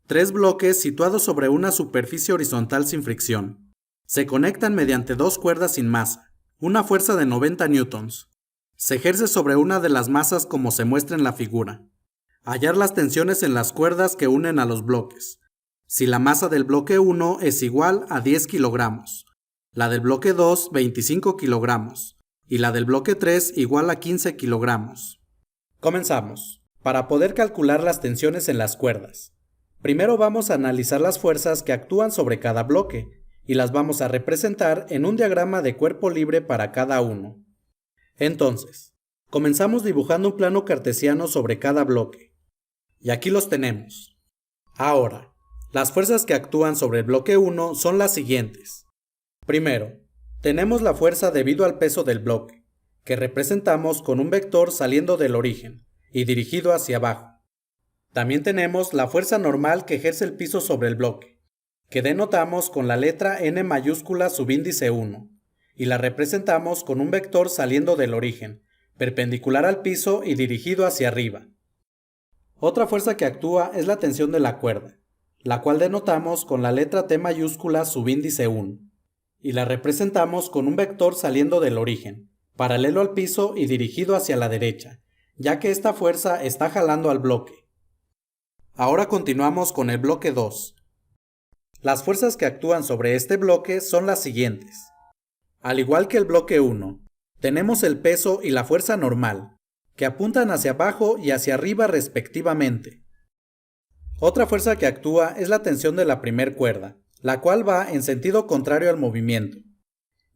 Tres bloques situados sobre una superficie horizontal sin fricción. Se conectan mediante dos cuerdas sin masa. Una fuerza de 90 newtons. Se ejerce sobre una de las masas como se muestra en la figura. Hallar las tensiones en las cuerdas que unen a los bloques. Si la masa del bloque 1 es igual a 10 kilogramos, la del bloque 2 25 kilogramos y la del bloque 3 igual a 15 kilogramos. Comenzamos. Para poder calcular las tensiones en las cuerdas, primero vamos a analizar las fuerzas que actúan sobre cada bloque y las vamos a representar en un diagrama de cuerpo libre para cada uno. Entonces, comenzamos dibujando un plano cartesiano sobre cada bloque. Y aquí los tenemos. Ahora, las fuerzas que actúan sobre el bloque 1 son las siguientes. Primero, tenemos la fuerza debido al peso del bloque, que representamos con un vector saliendo del origen y dirigido hacia abajo. También tenemos la fuerza normal que ejerce el piso sobre el bloque, que denotamos con la letra N mayúscula subíndice 1, y la representamos con un vector saliendo del origen, perpendicular al piso y dirigido hacia arriba. Otra fuerza que actúa es la tensión de la cuerda, la cual denotamos con la letra T mayúscula subíndice 1, y la representamos con un vector saliendo del origen, paralelo al piso y dirigido hacia la derecha, ya que esta fuerza está jalando al bloque. Ahora continuamos con el bloque 2. Las fuerzas que actúan sobre este bloque son las siguientes. Al igual que el bloque 1, tenemos el peso y la fuerza normal, que apuntan hacia abajo y hacia arriba respectivamente. Otra fuerza que actúa es la tensión de la primer cuerda, la cual va en sentido contrario al movimiento,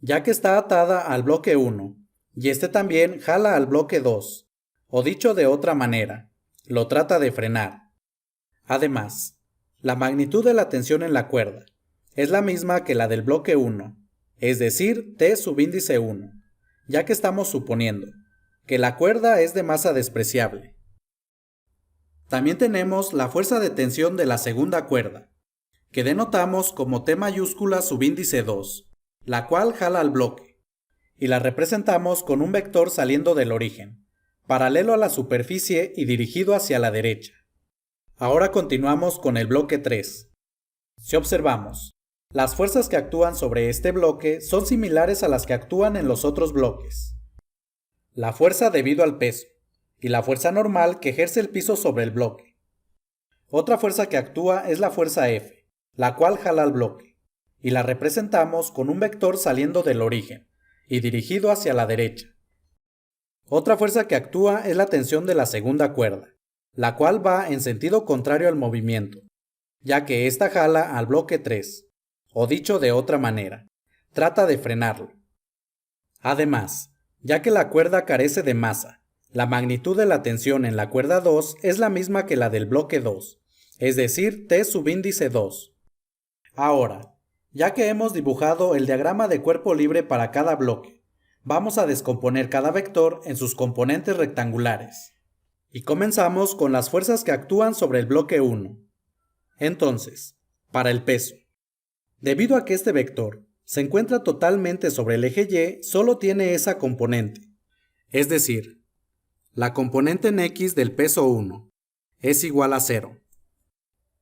ya que está atada al bloque 1, y este también jala al bloque 2, o dicho de otra manera, lo trata de frenar. Además, la magnitud de la tensión en la cuerda es la misma que la del bloque 1, es decir, T subíndice 1, ya que estamos suponiendo que la cuerda es de masa despreciable. También tenemos la fuerza de tensión de la segunda cuerda, que denotamos como T mayúscula subíndice 2, la cual jala al bloque, y la representamos con un vector saliendo del origen, paralelo a la superficie y dirigido hacia la derecha. Ahora continuamos con el bloque 3. Si observamos, las fuerzas que actúan sobre este bloque son similares a las que actúan en los otros bloques. La fuerza debido al peso y la fuerza normal que ejerce el piso sobre el bloque. Otra fuerza que actúa es la fuerza F, la cual jala al bloque, y la representamos con un vector saliendo del origen y dirigido hacia la derecha. Otra fuerza que actúa es la tensión de la segunda cuerda, la cual va en sentido contrario al movimiento, ya que ésta jala al bloque 3, o dicho de otra manera, trata de frenarlo. Además, ya que la cuerda carece de masa, la magnitud de la tensión en la cuerda 2 es la misma que la del bloque 2, es decir, T subíndice 2. Ahora, ya que hemos dibujado el diagrama de cuerpo libre para cada bloque, vamos a descomponer cada vector en sus componentes rectangulares. Y comenzamos con las fuerzas que actúan sobre el bloque 1. Entonces, para el peso. Debido a que este vector se encuentra totalmente sobre el eje Y, solo tiene esa componente. Es decir, la componente en X del peso 1 es igual a 0.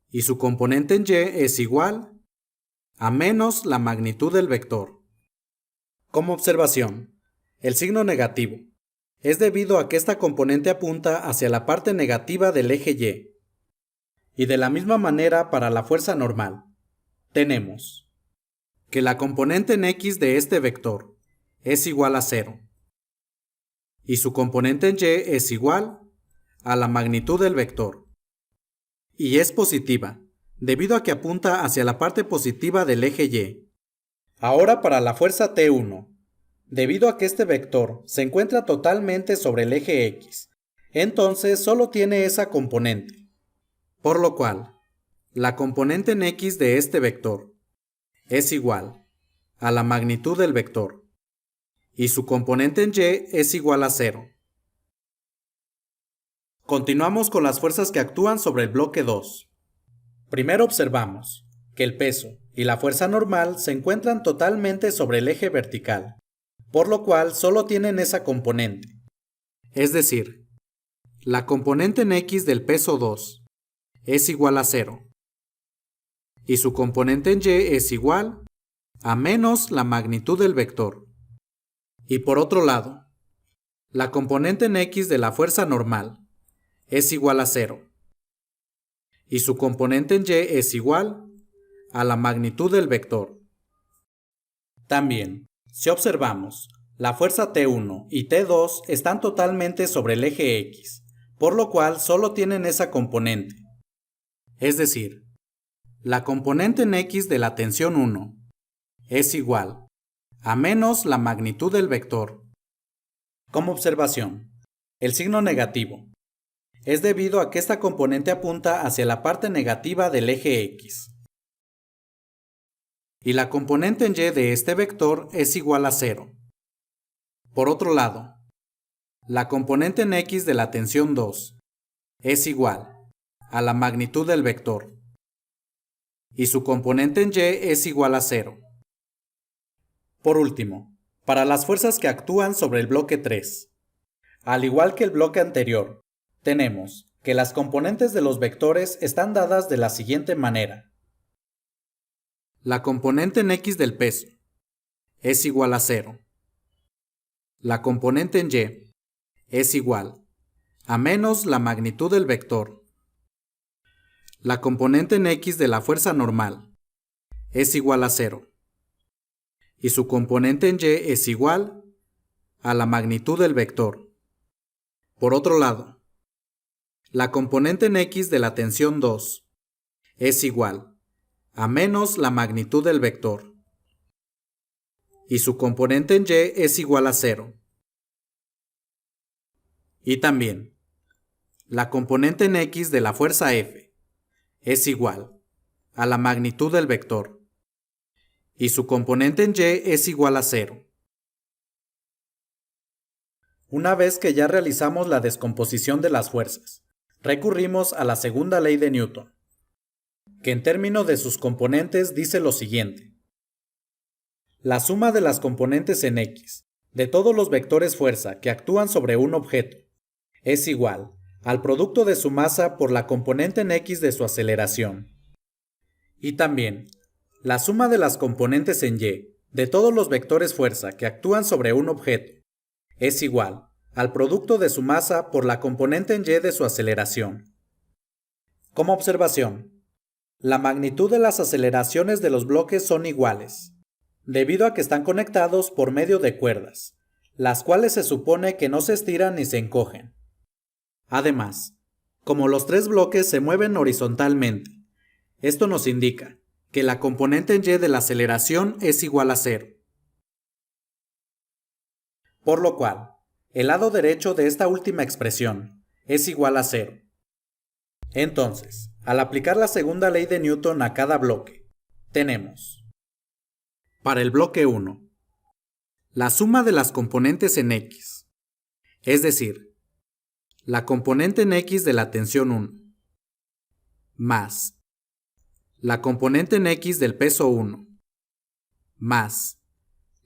Y su componente en Y es igual a menos la magnitud del vector. Como observación, el signo negativo es debido a que esta componente apunta hacia la parte negativa del eje Y. Y de la misma manera para la fuerza normal, tenemos que la componente en X de este vector es igual a 0. Y su componente en Y es igual a la magnitud del vector. Y es positiva, debido a que apunta hacia la parte positiva del eje Y. Ahora para la fuerza T1. Debido a que este vector se encuentra totalmente sobre el eje X, entonces solo tiene esa componente. Por lo cual, la componente en X de este vector es igual a la magnitud del vector, y su componente en Y es igual a 0. Continuamos con las fuerzas que actúan sobre el bloque 2. Primero observamos que el peso y la fuerza normal se encuentran totalmente sobre el eje vertical, por lo cual solo tienen esa componente. Es decir, la componente en X del peso 2 es igual a 0, y su componente en Y es igual a menos la magnitud del vector. Y por otro lado, la componente en X de la fuerza normal es igual a 0, y su componente en Y es igual a la magnitud del vector. También, si observamos, la fuerza T1 y T2 están totalmente sobre el eje X, por lo cual solo tienen esa componente. Es decir, la componente en X de la tensión 1 es igual a menos la magnitud del vector. Como observación, el signo negativo es debido a que esta componente apunta hacia la parte negativa del eje X. Y la componente en Y de este vector es igual a 0. Por otro lado, la componente en X de la tensión 2 es igual a la magnitud del vector. Y su componente en Y es igual a 0. Por último, para las fuerzas que actúan sobre el bloque 3. Al igual que el bloque anterior, tenemos que las componentes de los vectores están dadas de la siguiente manera. La componente en X del peso es igual a 0. La componente en Y es igual a menos la magnitud del vector. La componente en X de la fuerza normal es igual a 0. Y su componente en Y es igual a la magnitud del vector. Por otro lado, la componente en X de la tensión 2 es igual a menos la magnitud del vector. Y su componente en Y es igual a 0. Y también, la componente en X de la fuerza F es igual a la magnitud del vector. Y su componente en Y es igual a 0. Una vez que ya realizamos la descomposición de las fuerzas, recurrimos a la segunda ley de Newton, que en términos de sus componentes dice lo siguiente. La suma de las componentes en X de todos los vectores fuerza que actúan sobre un objeto es igual al producto de su masa por la componente en X de su aceleración. Y también, la suma de las componentes en Y de todos los vectores fuerza que actúan sobre un objeto es igual al producto de su masa por la componente en Y de su aceleración. Como observación, la magnitud de las aceleraciones de los bloques son iguales, debido a que están conectados por medio de cuerdas, las cuales se supone que no se estiran ni se encogen. Además, como los tres bloques se mueven horizontalmente, esto nos indica que la componente en Y de la aceleración es igual a 0. Por lo cual, el lado derecho de esta última expresión es igual a 0. Entonces, al aplicar la segunda ley de Newton a cada bloque, tenemos: para el bloque 1, la suma de las componentes en X, es decir, la componente en X de la tensión 1, más la componente en X del peso 1, más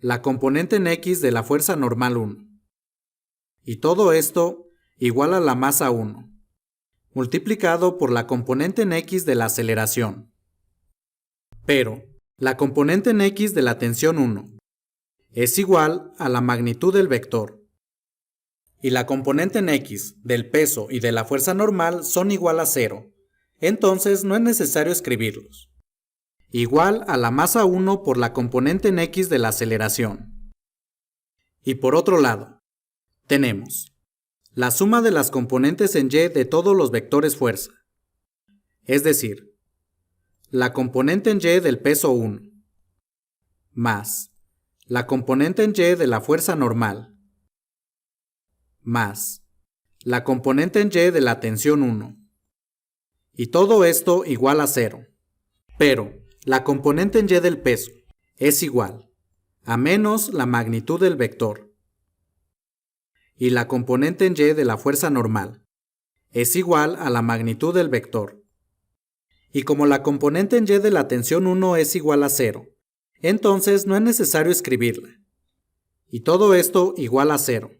la componente en X de la fuerza normal 1. Y todo esto igual a la masa 1, multiplicado por la componente en X de la aceleración. Pero la componente en X de la tensión 1 es igual a la magnitud del vector. Y la componente en X del peso y de la fuerza normal son igual a 0. Entonces no es necesario escribirlos. Igual a la masa 1 por la componente en X de la aceleración. Y por otro lado, tenemos la suma de las componentes en Y de todos los vectores fuerza. Es decir, la componente en Y del peso 1, más la componente en Y de la fuerza normal, más la componente en Y de la tensión 1. Y todo esto igual a 0. Pero la componente en Y del peso es igual a menos la magnitud del vector. Y la componente en Y de la fuerza normal es igual a la magnitud del vector. Y como la componente en Y de la tensión 1 es igual a 0, entonces no es necesario escribirla. Y todo esto igual a 0.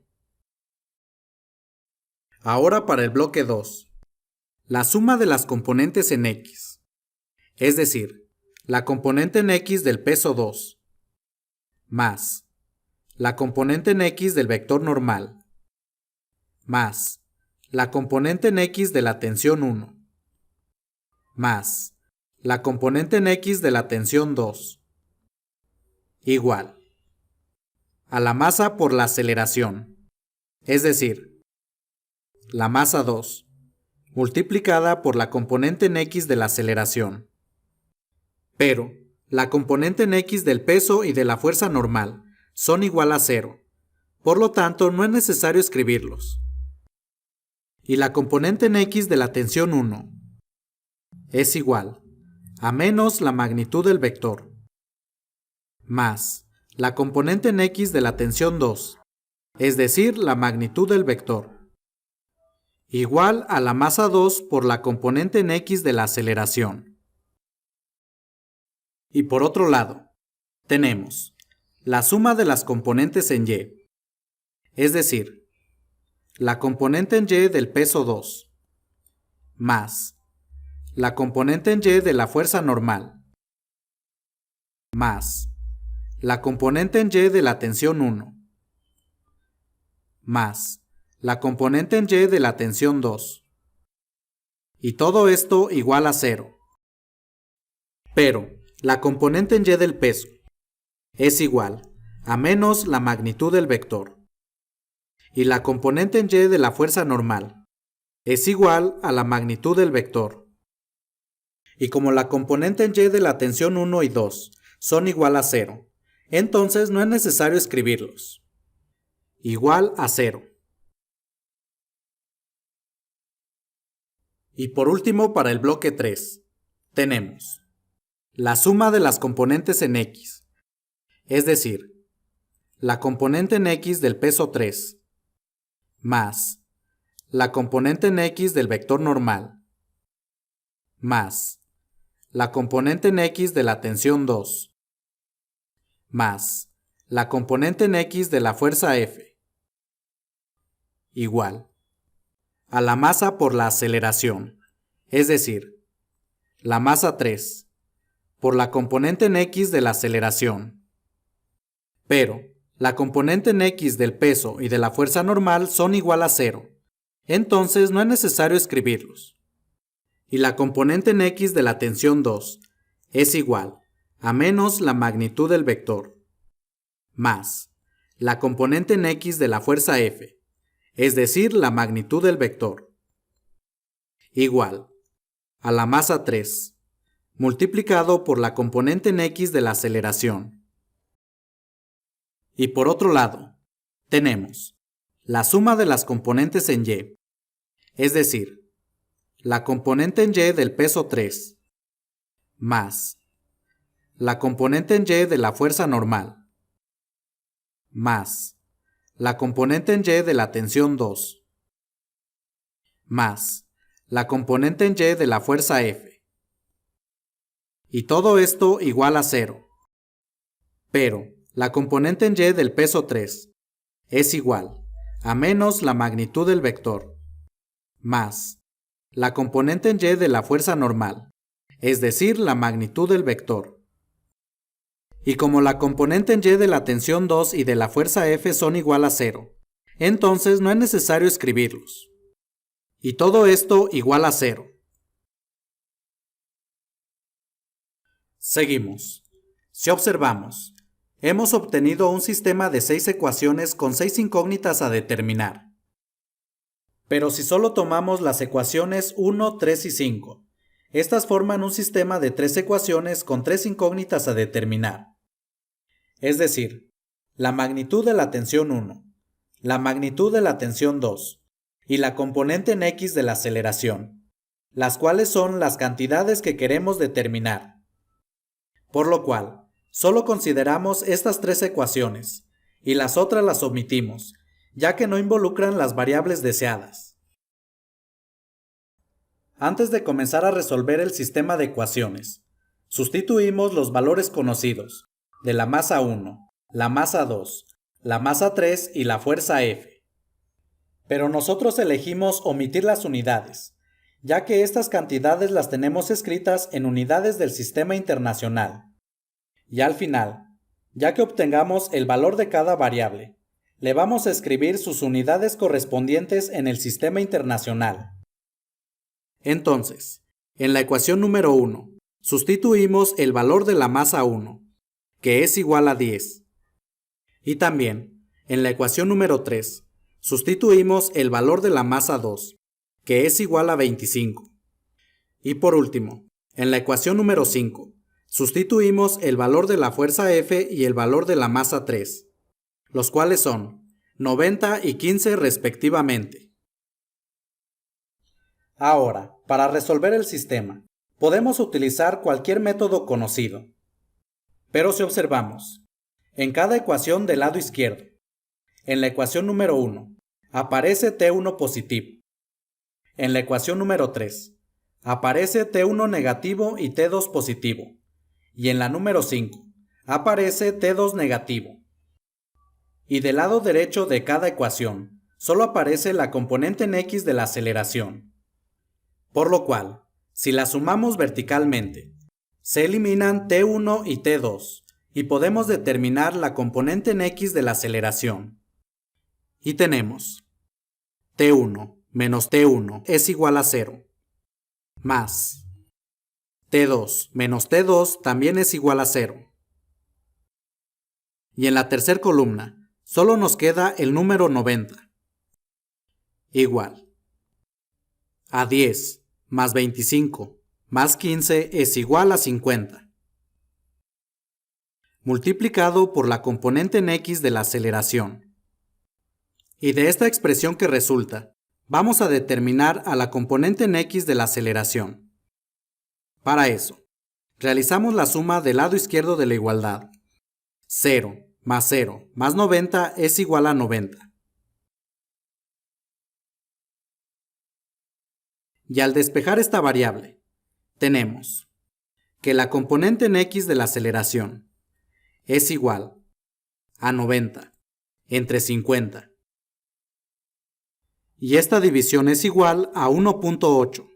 Ahora para el bloque 2. La suma de las componentes en X, es decir, la componente en X del peso 2, más la componente en X del vector normal, más la componente en X de la tensión 1, más la componente en X de la tensión 2, igual a la masa por la aceleración, es decir, la masa 2, multiplicada por la componente en X de la aceleración. Pero la componente en X del peso y de la fuerza normal son igual a 0, por lo tanto no es necesario escribirlos. Y la componente en X de la tensión 1 es igual a menos la magnitud del vector, más la componente en X de la tensión 2, es decir, la magnitud del vector, igual a la masa 2 por la componente en X de la aceleración. Y por otro lado, tenemos la suma de las componentes en Y, es decir, la componente en Y del peso 2, más la componente en Y de la fuerza normal, más la componente en Y de la tensión 1, más la componente en Y de la tensión 2. Y todo esto igual a 0. Pero la componente en Y del peso es igual a menos la magnitud del vector. Y la componente en Y de la fuerza normal es igual a la magnitud del vector. Y como la componente en Y de la tensión 1 y 2 son igual a 0, entonces no es necesario escribirlos. Igual a 0. Y por último, para el bloque 3, tenemos la suma de las componentes en X, es decir, la componente en X del peso 3, más la componente en X del vector normal, más la componente en X de la tensión 2, más la componente en X de la fuerza F, igual a la masa por la aceleración, es decir, la masa 3, por la componente en X de la aceleración. Pero la componente en X del peso y de la fuerza normal son igual a 0, entonces no es necesario escribirlos. Y la componente en X de la tensión 2 es igual a menos la magnitud del vector, más la componente en X de la fuerza F, es decir, la magnitud del vector, igual a la masa 3, multiplicado por la componente en X de la aceleración. Y por otro lado, tenemos la suma de las componentes en Y, es decir, la componente en Y del peso 3, más la componente en Y de la fuerza normal, más la componente en Y de la tensión 2, más la componente en Y de la fuerza F. Y todo esto igual a 0. Pero la componente en Y del peso 3 es igual a menos la magnitud del vector, más la componente en Y de la fuerza normal, es decir, la magnitud del vector. Y como la componente en Y de la tensión 2 y de la fuerza F son igual a 0, entonces no es necesario escribirlos. Y todo esto igual a 0. Seguimos. Si observamos, hemos obtenido un sistema de 6 ecuaciones con 6 incógnitas a determinar. Pero si solo tomamos las ecuaciones 1, 3 y 5, estas forman un sistema de 3 ecuaciones con 3 incógnitas a determinar. Es decir, la magnitud de la tensión 1, la magnitud de la tensión 2 y la componente en X de la aceleración, las cuales son las cantidades que queremos determinar. Por lo cual, solo consideramos estas 3 ecuaciones y las otras las omitimos, ya que no involucran las variables deseadas. Antes de comenzar a resolver el sistema de ecuaciones, sustituimos los valores conocidos de la masa 1, la masa 2, la masa 3 y la fuerza F. Pero nosotros elegimos omitir las unidades, ya que estas cantidades las tenemos escritas en unidades del sistema internacional. Y al final, ya que obtengamos el valor de cada variable, le vamos a escribir sus unidades correspondientes en el sistema internacional. Entonces, en la ecuación número 1, sustituimos el valor de la masa 1, que es igual a 10. Y también, en la ecuación número 3, sustituimos el valor de la masa 2, que es igual a 25. Y por último, en la ecuación número 5, sustituimos el valor de la fuerza F y el valor de la masa 3, los cuales son 90 y 15 respectivamente. Ahora, para resolver el sistema, podemos utilizar cualquier método conocido. Pero si observamos, en cada ecuación del lado izquierdo, en la ecuación número 1, aparece T1 positivo. En la ecuación número 3, aparece T1 negativo y T2 positivo. Y en la número 5, aparece T2 negativo. Y del lado derecho de cada ecuación, solo aparece la componente en X de la aceleración. Por lo cual, si la sumamos verticalmente, se eliminan T1 y T2, y podemos determinar la componente en X de la aceleración. Y tenemos T1 menos T1 es igual a 0, más T2 menos T2 también es igual a 0. Y en la tercera columna, solo nos queda el número 90, igual a 10 más 25 más 15 es igual a 50, multiplicado por la componente en X de la aceleración. Y de esta expresión que resulta, vamos a determinar a la componente en X de la aceleración. Para eso, realizamos la suma del lado izquierdo de la igualdad. 0 más 0 más 90 es igual a 90. Y al despejar esta variable, tenemos que la componente en X de la aceleración es igual a 90 entre 50. Y esta división es igual a 1.8.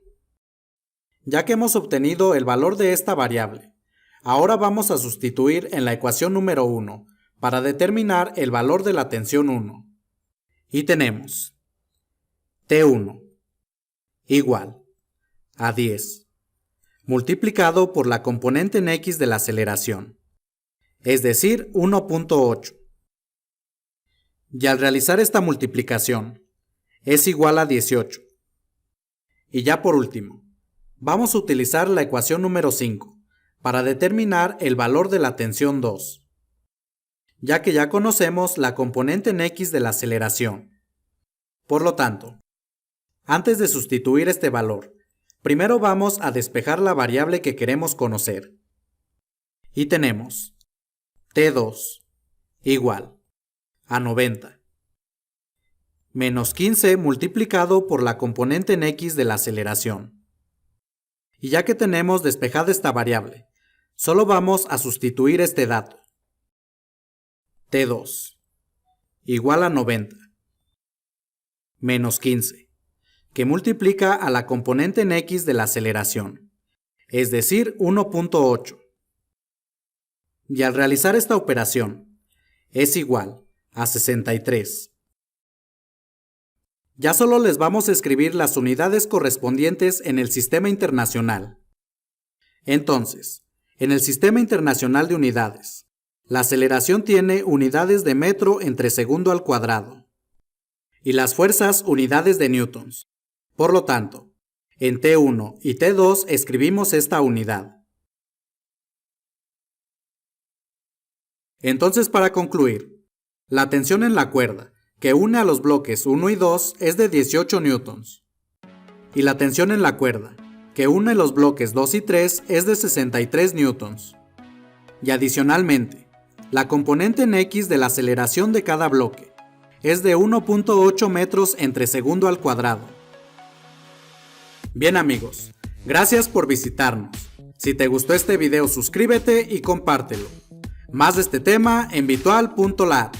Ya que hemos obtenido el valor de esta variable, ahora vamos a sustituir en la ecuación número 1 para determinar el valor de la tensión 1. Y tenemos T1 igual a 10 multiplicado por la componente en X de la aceleración, es decir, 1.8. Y al realizar esta multiplicación, es igual a 18. Y ya por último, vamos a utilizar la ecuación número 5 para determinar el valor de la tensión 2, ya que ya conocemos la componente en X de la aceleración. Por lo tanto, antes de sustituir este valor, primero vamos a despejar la variable que queremos conocer. Y tenemos T2 igual a 90 menos 15 multiplicado por la componente en X de la aceleración. Y ya que tenemos despejada esta variable, solo vamos a sustituir este dato. T2 igual a 90 menos 15, que multiplica a la componente en X de la aceleración, es decir, 1.8. Y al realizar esta operación, es igual a 63. Ya solo les vamos a escribir las unidades correspondientes en el sistema internacional. Entonces, en el sistema internacional de unidades, la aceleración tiene unidades de metro entre segundo al cuadrado, y las fuerzas unidades de newtons. Por lo tanto, en T1 y T2 escribimos esta unidad. Entonces, para concluir, la tensión en la cuerda que une a los bloques 1 y 2 es de 18 newtons, y la tensión en la cuerda que une los bloques 2 y 3 es de 63 newtons. Y adicionalmente, la componente en X de la aceleración de cada bloque es de 1.8 metros entre segundo al cuadrado. Bien amigos, gracias por visitarnos. Si te gustó este video, suscríbete y compártelo. Más de este tema en virtual.lat.